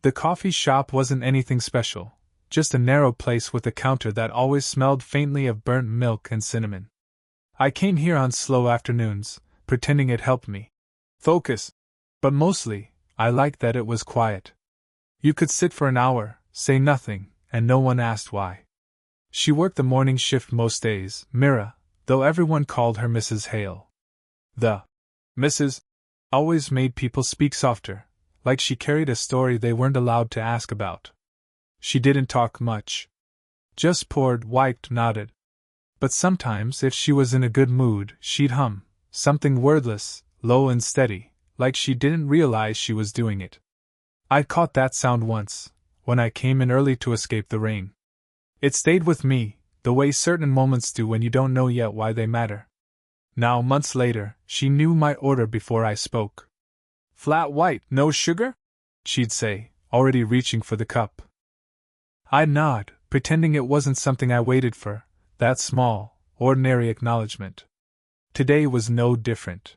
The coffee shop wasn't anything special, just a narrow place with a counter that always smelled faintly of burnt milk and cinnamon. I came here on slow afternoons, pretending it helped me focus. But mostly, I liked that it was quiet. You could sit for an hour, say nothing, and no one asked why. She worked the morning shift most days, Mira, though everyone called her Mrs. Hale. The Mrs. always made people speak softer, like she carried a story they weren't allowed to ask about. She didn't talk much. Just poured, wiped, nodded. But sometimes, if she was in a good mood, she'd hum, something wordless, low and steady, like she didn't realize she was doing it. I'd caught that sound once, when I came in early to escape the rain. It stayed with me, the way certain moments do when you don't know yet why they matter. Now, months later, she knew my order before I spoke. "Flat white, no sugar?" she'd say, already reaching for the cup. I'd nod, pretending it wasn't something I waited for, that small, ordinary acknowledgement. Today was no different.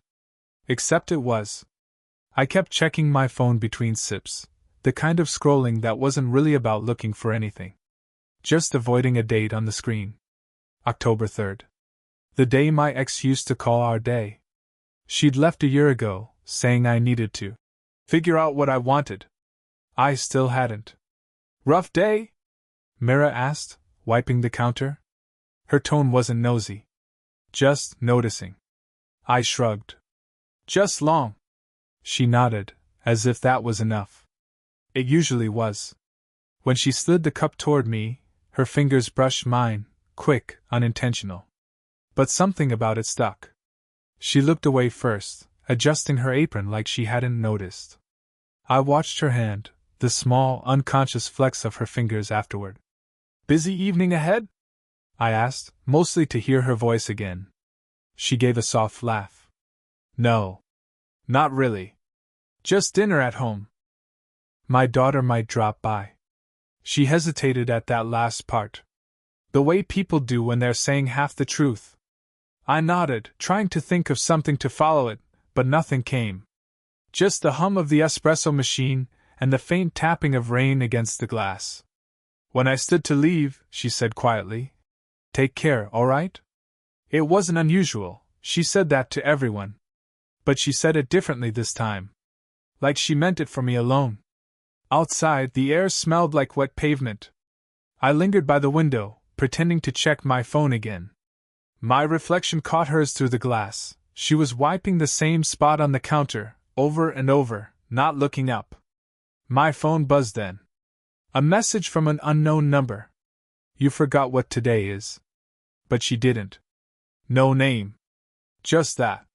Except it was. I kept checking my phone between sips, the kind of scrolling that wasn't really about looking for anything. Just avoiding a date on the screen. October 3rd. The day my ex used to call our day. She'd left a year ago, saying I needed to figure out what I wanted. I still hadn't. "Rough day?" Mira asked, wiping the counter. Her tone wasn't nosy. Just noticing. I shrugged. "Just long." She nodded, as if that was enough. It usually was. When she slid the cup toward me, her fingers brushed mine, quick, unintentional. But something about it stuck. She looked away first, adjusting her apron like she hadn't noticed. I watched her hand, the small, unconscious flex of her fingers afterward. "Busy evening ahead?" I asked, mostly to hear her voice again. She gave a soft laugh. "No. Not really. Just dinner at home. My daughter might drop by." She hesitated at that last part. The way people do when they're saying half the truth. I nodded, trying to think of something to follow it, but nothing came. Just the hum of the espresso machine and the faint tapping of rain against the glass. When I stood to leave, she said quietly, "Take care, all right?" It wasn't unusual, she said that to everyone. But she said it differently this time. Like she meant it for me alone. Outside, the air smelled like wet pavement. I lingered by the window, pretending to check my phone again. My reflection caught hers through the glass. She was wiping the same spot on the counter, over and over, not looking up. My phone buzzed then. A message from an unknown number. "You forgot what today is." But she didn't. No name. Just that.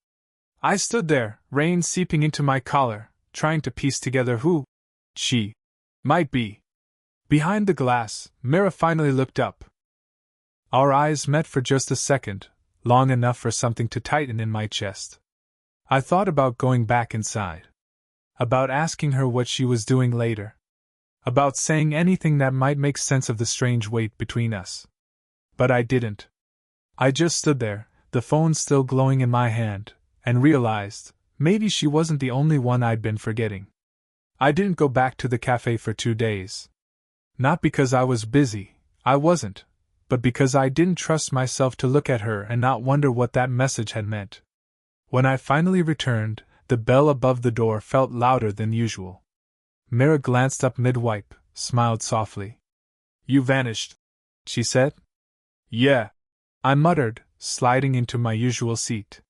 I stood there, rain seeping into my collar, trying to piece together who she might be. Behind the glass, Mira finally looked up. Our eyes met for just a second, long enough for something to tighten in my chest. I thought about going back inside. About asking her what she was doing later. About saying anything that might make sense of the strange weight between us. But I didn't. I just stood there, the phone still glowing in my hand, and realized, maybe she wasn't the only one I'd been forgetting. I didn't go back to the cafe for 2 days. Not because I was busy, I wasn't, but because I didn't trust myself to look at her and not wonder what that message had meant. When I finally returned, the bell above the door felt louder than usual. Mira glanced up mid-wipe, smiled softly. "You vanished," she said. "Yeah," I muttered, sliding into my usual seat.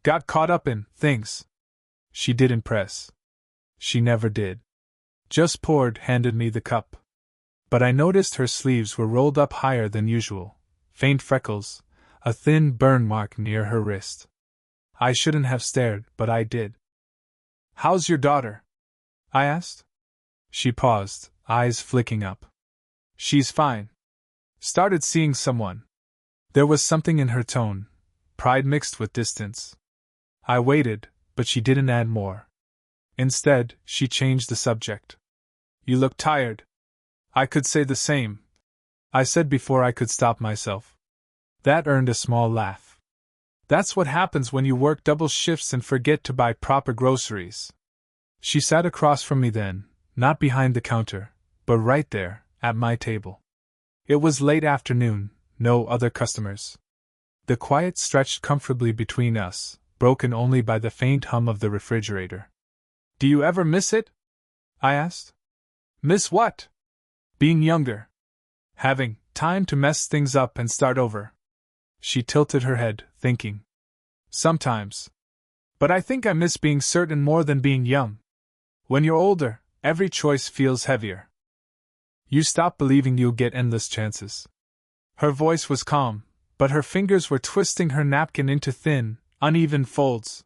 "Got caught up in things." She didn't press. She never did. Just poured, handed me the cup. But I noticed her sleeves were rolled up higher than usual, faint freckles, a thin burn mark near her wrist. I shouldn't have stared, but I did. "How's your daughter?" I asked. She paused, eyes flicking up. "She's fine. Started seeing someone." There was something in her tone, pride mixed with distance. I waited, but she didn't add more. Instead, she changed the subject. "You look tired." "I could say the same," I said before I could stop myself. That earned a small laugh. "That's what happens when you work double shifts and forget to buy proper groceries." She sat across from me then, Not behind the counter, but right there, at my table. It was late afternoon, no other customers. The quiet stretched comfortably between us, broken only by the faint hum of the refrigerator. Do you ever miss it? I asked. Miss what? Being younger. Having time to mess things up and start over. She tilted her head, thinking. Sometimes. But I think I miss being certain more than being young. When you're older, every choice feels heavier. You stop believing you'll get endless chances. Her voice was calm, but her fingers were twisting her napkin into thin, uneven folds.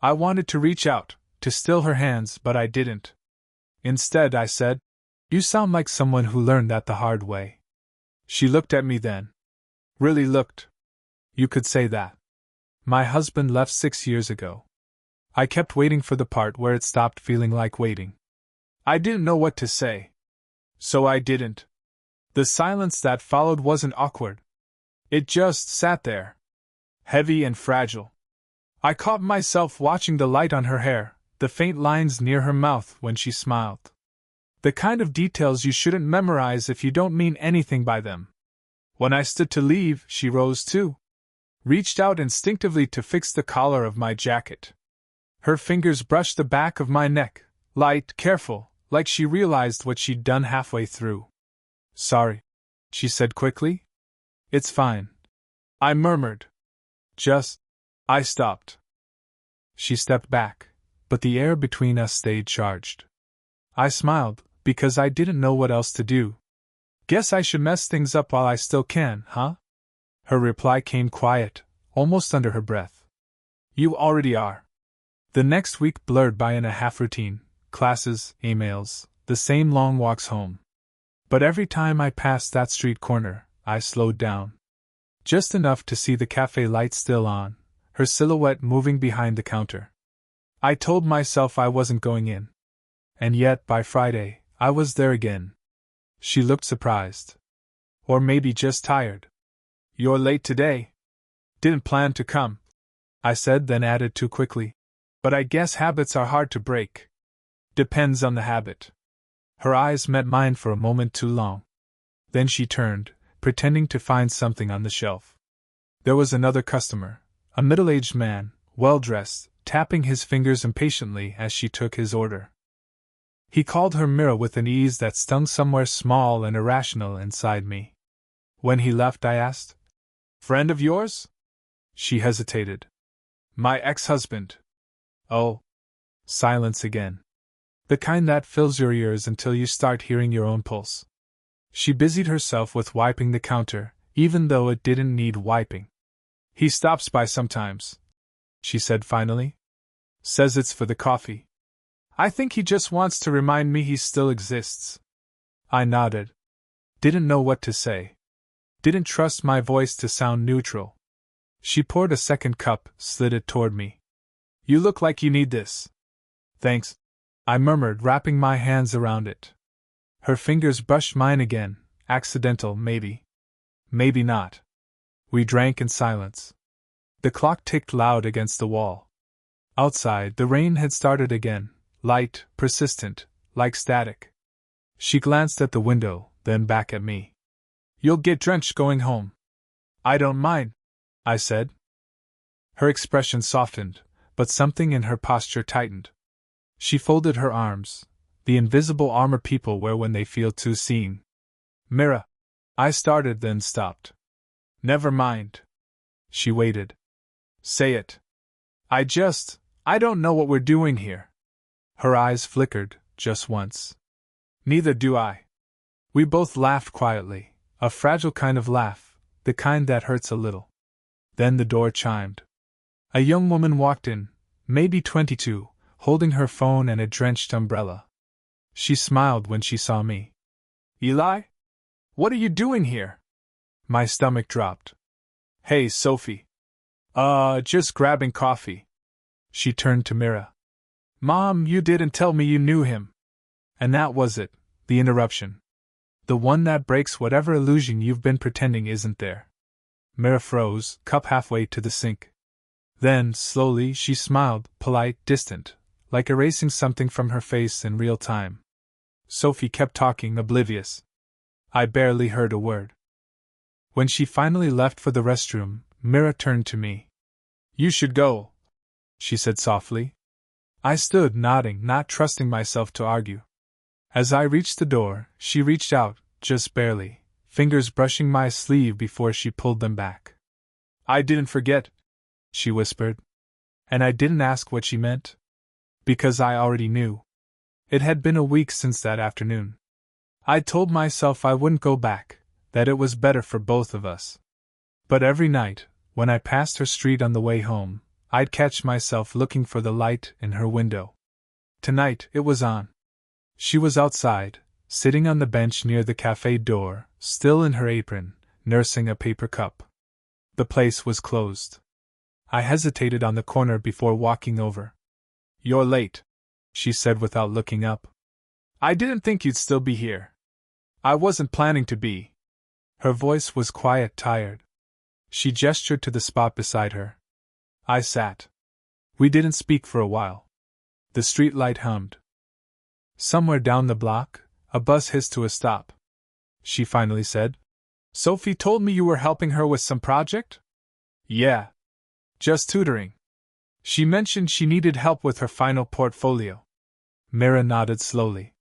I wanted to reach out, to still her hands, but I didn't. Instead, I said, You sound like someone who learned that the hard way. She looked at me then. Really looked. You could say that. My husband left 6 years ago. I kept waiting for the part where it stopped feeling like waiting. I didn't know what to say. So I didn't. The silence that followed wasn't awkward. It just sat there. Heavy and fragile. I caught myself watching the light on her hair, the faint lines near her mouth when she smiled. The kind of details you shouldn't memorize if you don't mean anything by them. When I stood to leave, she rose too. Reached out instinctively to fix the collar of my jacket. Her fingers brushed the back of my neck, light, careful, like she realized what she'd done halfway through. Sorry, she said quickly. It's fine. I murmured. I stopped. She stepped back, but the air between us stayed charged. I smiled, because I didn't know what else to do. Guess I should mess things up while I still can, huh? Her reply came quiet, almost under her breath. You already are. The next week blurred by in a half-routine, classes, emails, the same long walks home. But every time I passed that street corner, I slowed down. Just enough to see the cafe light still on, her silhouette moving behind the counter. I told myself I wasn't going in. And yet, by Friday, I was there again. She looked surprised. Or maybe just tired. You're late today. Didn't plan to come, I said, then added too quickly. But I guess habits are hard to break. Depends on the habit. Her eyes met mine for a moment too long. Then she turned, pretending to find something on the shelf. There was another customer, a middle-aged man, well-dressed, tapping his fingers impatiently as she took his order. He called her Mira with an ease that stung somewhere small and irrational inside me. When he left, I asked, Friend of yours? She hesitated. My ex-husband. Oh. Silence again. The kind that fills your ears until you start hearing your own pulse. She busied herself with wiping the counter, even though it didn't need wiping. He stops by sometimes, she said finally. Says it's for the coffee. I think he just wants to remind me he still exists. I nodded. Didn't know what to say. Didn't trust my voice to sound neutral. She poured a second cup, slid it toward me. You look like you need this. Thanks, I murmured, wrapping my hands around it. Her fingers brushed mine again, accidental, maybe. Maybe not. We drank in silence. The clock ticked loud against the wall. Outside, the rain had started again, light, persistent, like static. She glanced at the window, then back at me. You'll get drenched going home. I don't mind, I said. Her expression softened, but something in her posture tightened. She folded her arms, the invisible armor people wear when they feel too seen. Mira, I started, then stopped. Never mind. She waited. Say it. I don't know what we're doing here. Her eyes flickered, just once. Neither do I. We both laughed quietly. A fragile kind of laugh, the kind that hurts a little. Then the door chimed. A young woman walked in, maybe 22, holding her phone and a drenched umbrella. She smiled when she saw me. Eli? What are you doing here? My stomach dropped. Hey, Sophie. Just grabbing coffee. She turned to Mira. Mom, you didn't tell me you knew him. And that was it, the interruption. The one that breaks whatever illusion you've been pretending isn't there. Mira froze, cup halfway to the sink. Then, slowly, she smiled, polite, distant, like erasing something from her face in real time. Sophie kept talking, oblivious. I barely heard a word. When she finally left for the restroom, Mira turned to me. You should go, she said softly. I stood, nodding, not trusting myself to argue. As I reached the door, she reached out, just barely, fingers brushing my sleeve before she pulled them back. I didn't forget, she whispered. And I didn't ask what she meant. Because I already knew. It had been a week since that afternoon. I told myself I wouldn't go back, that it was better for both of us. But every night, when I passed her street on the way home, I'd catch myself looking for the light in her window. Tonight, it was on. She was outside, sitting on the bench near the cafe door, still in her apron, nursing a paper cup. The place was closed. I hesitated on the corner before walking over. You're late, she said without looking up. I didn't think you'd still be here. I wasn't planning to be. Her voice was quiet, tired. She gestured to the spot beside her. I sat. We didn't speak for a while. The street light hummed. Somewhere down the block, a bus hissed to a stop. She finally said, Sophie told me you were helping her with some project? Yeah. Just tutoring. She mentioned she needed help with her final portfolio. Mira nodded slowly.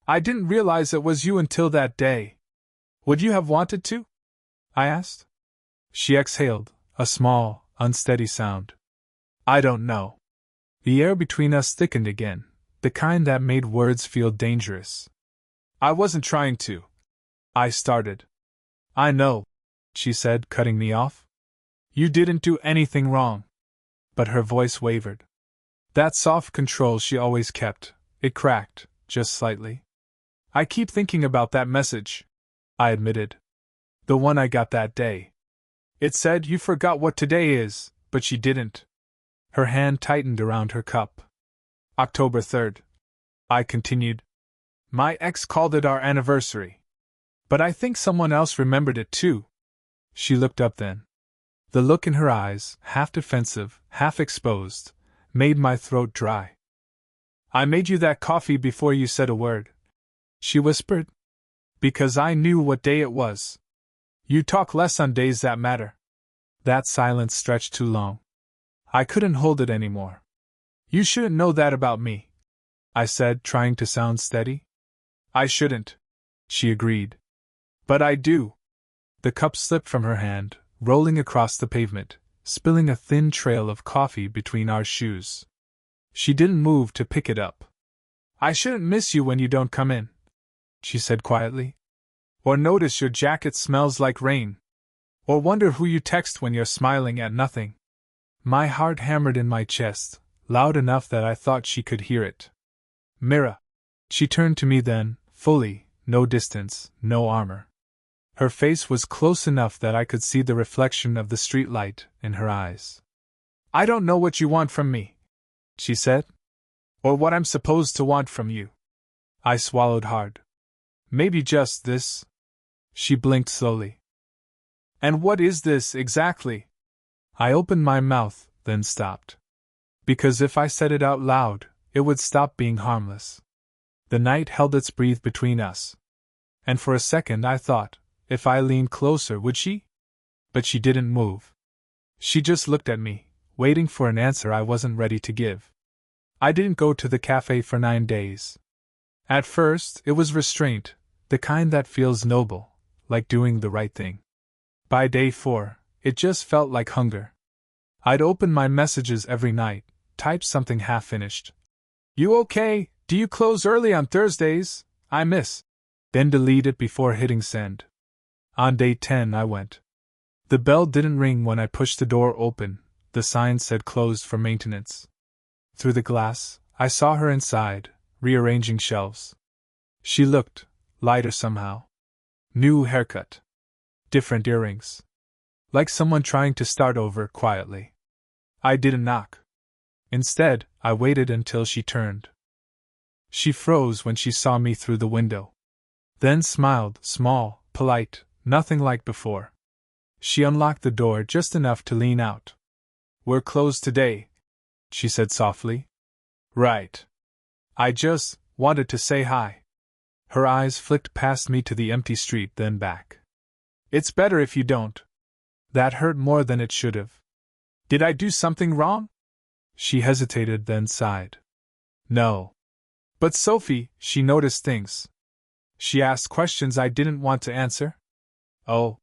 I didn't realize it was you until that day. Would you have wanted to? I asked. She exhaled, a small, unsteady sound. I don't know. The air between us thickened again, the kind that made words feel dangerous. I wasn't trying to. I started. I know, she said, cutting me off. You didn't do anything wrong. But her voice wavered. That soft control she always kept, it cracked, just slightly. I keep thinking about that message, I admitted. The one I got that day. It said you forgot what today is, but she didn't. Her hand tightened around her cup. October 3rd. I continued. My ex called it our anniversary. But I think someone else remembered it too. She looked up then. The look in her eyes, half defensive, half exposed, made my throat dry. I made you that coffee before you said a word, she whispered. Because I knew what day it was. You talk less on days that matter. That silence stretched too long. I couldn't hold it anymore. You shouldn't know that about me, I said, trying to sound steady. I shouldn't, she agreed. But I do. The cup slipped from her hand, rolling across the pavement, spilling a thin trail of coffee between our shoes. She didn't move to pick it up. I shouldn't miss you when you don't come in, she said quietly. Or notice your jacket smells like rain. Or wonder who you text when you're smiling at nothing. My heart hammered in my chest, loud enough that I thought she could hear it. Mira. She turned to me then, fully, no distance, no armor. Her face was close enough that I could see the reflection of the streetlight in her eyes. I don't know what you want from me, she said. Or what I'm supposed to want from you. I swallowed hard. Maybe just this. She blinked slowly. And what is this, exactly? I opened my mouth, then stopped. Because if I said it out loud, it would stop being harmless. The night held its breath between us. And for a second I thought, if I leaned closer, would she? But she didn't move. She just looked at me, waiting for an answer I wasn't ready to give. I didn't go to the cafe for 9 days. At first, it was restraint, the kind that feels noble, like doing the right thing. By day 4, it just felt like hunger. I'd open my messages every night, type something half-finished. You okay? Do you close early on Thursdays? I miss. Then delete it before hitting send. On day 10 I went. The bell didn't ring when I pushed the door open, the sign said closed for maintenance. Through the glass, I saw her inside, rearranging shelves. She looked lighter somehow. New haircut. Different earrings. Like someone trying to start over quietly. I didn't knock. Instead, I waited until she turned. She froze when she saw me through the window. Then smiled, small, polite, nothing like before. She unlocked the door just enough to lean out. We're closed today, she said softly. Right. I just wanted to say hi. Her eyes flicked past me to the empty street, then back. It's better if you don't. That hurt more than it should have. Did I do something wrong? She hesitated, then sighed. No. But Sophie, she noticed things. She asked questions I didn't want to answer. Oh.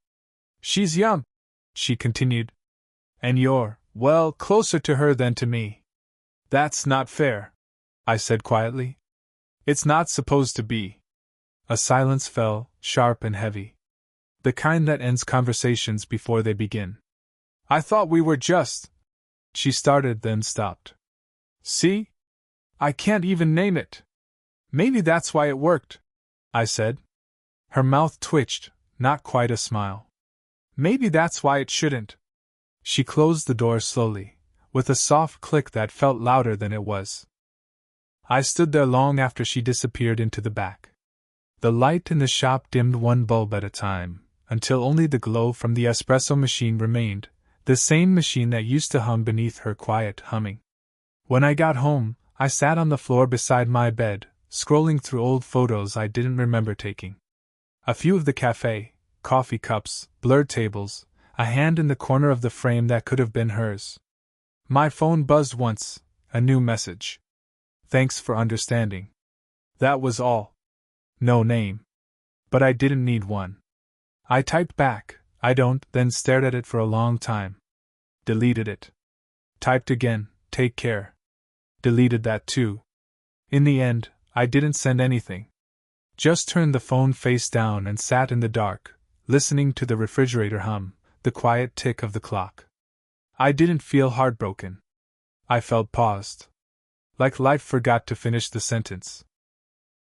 She's young, she continued. And you're, well, closer to her than to me. That's not fair, I said quietly. It's not supposed to be. A silence fell, sharp and heavy. The kind that ends conversations before they begin. I thought we were just. She started, then stopped. See? I can't even name it. Maybe that's why it worked, I said. Her mouth twitched, not quite a smile. Maybe that's why it shouldn't. She closed the door slowly, with a soft click that felt louder than it was. I stood there long after she disappeared into the back. The light in the shop dimmed one bulb at a time, until only the glow from the espresso machine remained, the same machine that used to hum beneath her quiet humming. When I got home, I sat on the floor beside my bed, scrolling through old photos I didn't remember taking. A few of the cafe, coffee cups, blurred tables, a hand in the corner of the frame that could have been hers. My phone buzzed once, a new message. Thanks for understanding. That was all. No name. But I didn't need one. I typed back, I don't, then stared at it for a long time. Deleted it. Typed again, take care. Deleted that too. In the end, I didn't send anything. Just turned the phone face down and sat in the dark, listening to the refrigerator hum, the quiet tick of the clock. I didn't feel heartbroken. I felt paused. Like life forgot to finish the sentence.